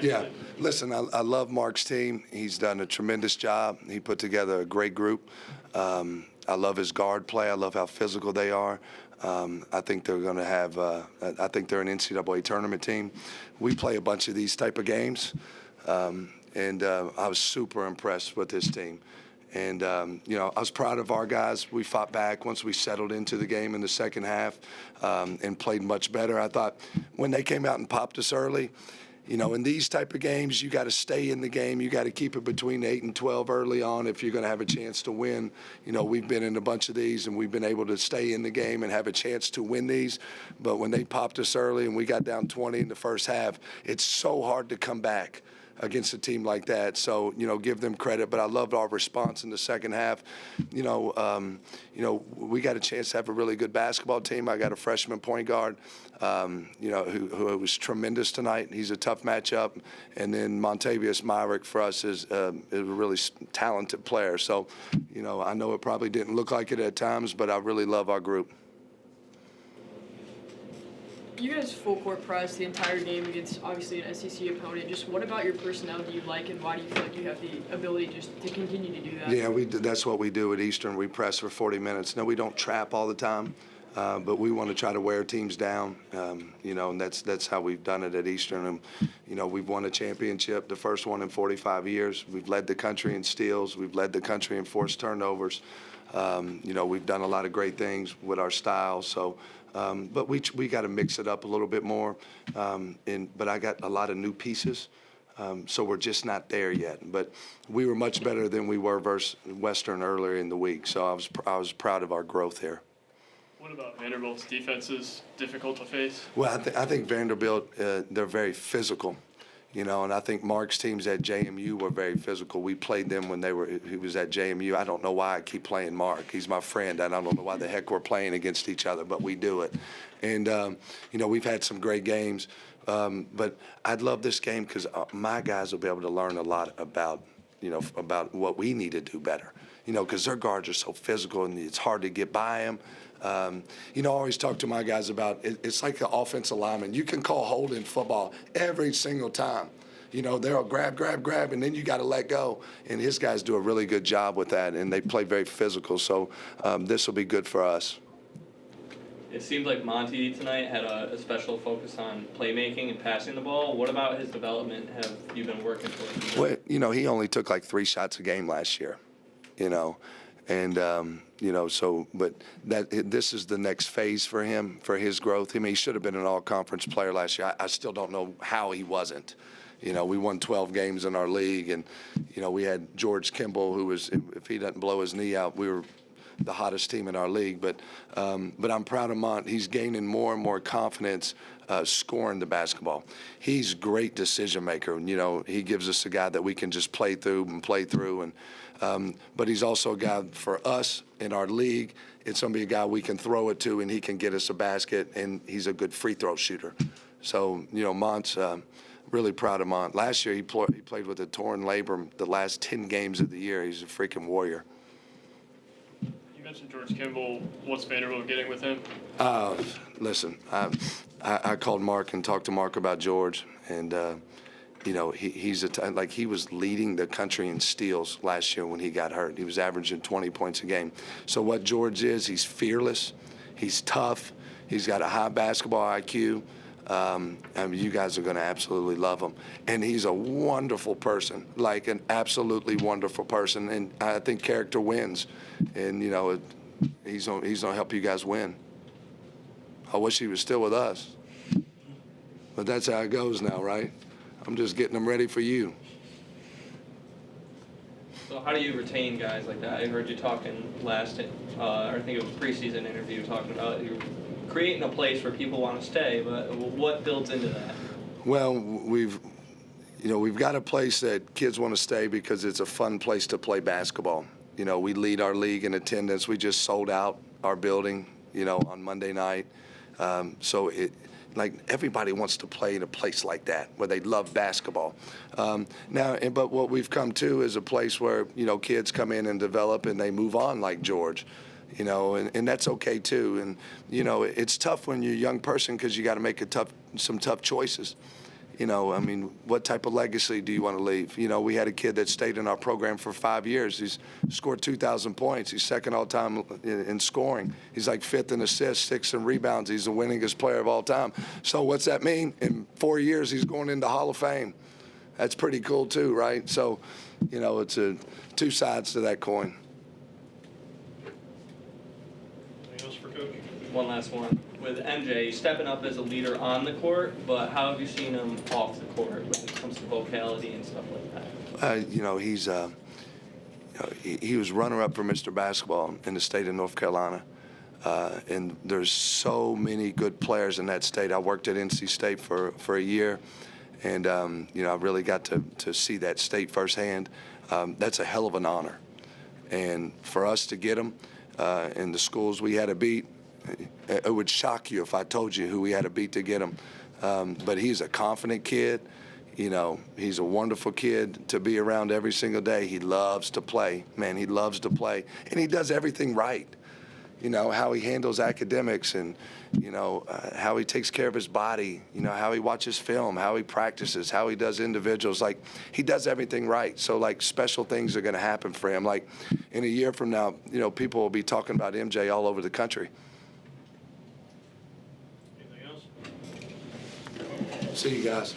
Yeah, listen, I love Mark's team. He's done a tremendous job. He put together a great group. I love his guard play. I love how physical they are. I think they're going to have. I think they're an NCAA tournament team. We play a bunch of these type of games, and I was super impressed with this team. And, I was proud of our guys. We fought back once we settled into the game in the second half and played much better. I thought when they came out and popped us early, in these type of games, you got to stay in the game. You got to keep it between 8 and 12 early on if you're going to have a chance to win. We've been in a bunch of these, and we've been able to stay in the game and have a chance to win these. But when they popped us early and we got down 20 in the first half, it's so hard to come back against a team like that. So, give them credit. But I loved our response in the second half. We got a chance to have a really good basketball team. I got a freshman point guard, who was tremendous tonight. He's a tough matchup. And then Montavious Myrick for us is a really talented player. So, I know it probably didn't look like it at times, but I really love our group. You guys full court press the entire game against obviously an SEC opponent. Just what about your personnel do you like, and why do you feel like you have the ability just to continue to do that? Yeah, that's what we do at Eastern. We press for 40 minutes. No, we don't trap all the time, but we want to try to wear teams down. And that's how we've done it at Eastern. And we've won a championship, the first one in 45 years. We've led the country in steals. We've led the country in forced turnovers. We've done a lot of great things with our style. So. But we got to mix it up a little bit more. But I got a lot of new pieces, so we're just not there yet. But we were much better than we were versus Western earlier in the week. So I was proud of our growth here. What about Vanderbilt's defense is difficult to face? Well, I think Vanderbilt, they're very physical. And I think Mark's teams at JMU were very physical. We played them when he was at JMU. I don't know why I keep playing Mark. He's my friend. I don't know why the heck we're playing against each other, but we do it. And, we've had some great games. But I'd love this game because my guys will be able to learn a lot about what we need to do better. Because their guards are so physical and it's hard to get by them. I always talk to my guys about it's like an offensive lineman. You can call holding football every single time. They'll grab, and then you got to let go. And his guys do a really good job with that, and they play very physical. So this will be good for us. It seemed like Monty tonight had a special focus on playmaking and passing the ball. What about his development have you been working for? Well, he only took like 3 shots a game last year, And, but this is the next phase for him, for his growth. I mean, he should have been an all-conference player last year. I still don't know how he wasn't. We won 12 games in our league, and, we had George Kimball, who was, if he doesn't blow his knee out, we were the hottest team in our league. But I'm proud of Mont. He's gaining more and more confidence scoring the basketball. He's a great decision maker. He gives us a guy that we can just play through. And but he's also a guy for us in our league. It's going to be a guy we can throw it to, and he can get us a basket, and he's a good free throw shooter. So, Mont's really proud of Mont. Last year he played with a torn labrum the last 10 games of the year. He's a freaking warrior. You mentioned George Kimball. What's Vanderbilt getting with him? Listen, I called Mark and talked to Mark about George, and he was leading the country in steals last year when he got hurt. He was averaging 20 points a game. So what George is, he's fearless, he's tough, he's got a high basketball IQ. You guys are going to absolutely love him. And he's a wonderful person, like an absolutely wonderful person. And I think character wins. And, he's going to help you guys win. I wish he was still with us. But that's how it goes now, right? I'm just getting them ready for you. So how do you retain guys like that? I heard you talking last, I think it was a preseason interview, talking about you creating a place where people want to stay, but what builds into that? Well, we've got a place that kids want to stay because it's a fun place to play basketball. We lead our league in attendance. We just sold out our building, on Monday night. So everybody wants to play in a place like that where they love basketball. But what we've come to is a place where, kids come in and develop and they move on like George. And that's okay too. And, it's tough when you're a young person because you got to make some tough choices. I mean, what type of legacy do you want to leave? We had a kid that stayed in our program for 5 years. He's scored 2,000 points. He's second all-time in scoring. He's like fifth in assists, sixth in rebounds. He's the winningest player of all time. So what's that mean? In 4 years, he's going into Hall of Fame. That's pretty cool too, right? So, it's two sides to that coin. Anything else for Coach? One last one. With MJ stepping up as a leader on the court, but how have you seen him off the court when it comes to vocality and stuff like that? He was runner-up for Mr. Basketball in the state of North Carolina. And there's so many good players in that state. I worked at NC State for a year, and I really got to see that state firsthand. That's a hell of an honor. And for us to get him in the schools we had to beat, it would shock you if I told you who we had to beat to get him. But he's a confident kid. He's a wonderful kid to be around every single day. He loves to play. Man, he loves to play. And he does everything right. How he handles academics and, how he takes care of his body, how he watches film, how he practices, how he does individuals. Like, he does everything right. So, like, special things are going to happen for him. Like, in a year from now, people will be talking about MJ all over the country. Anything else? See you guys.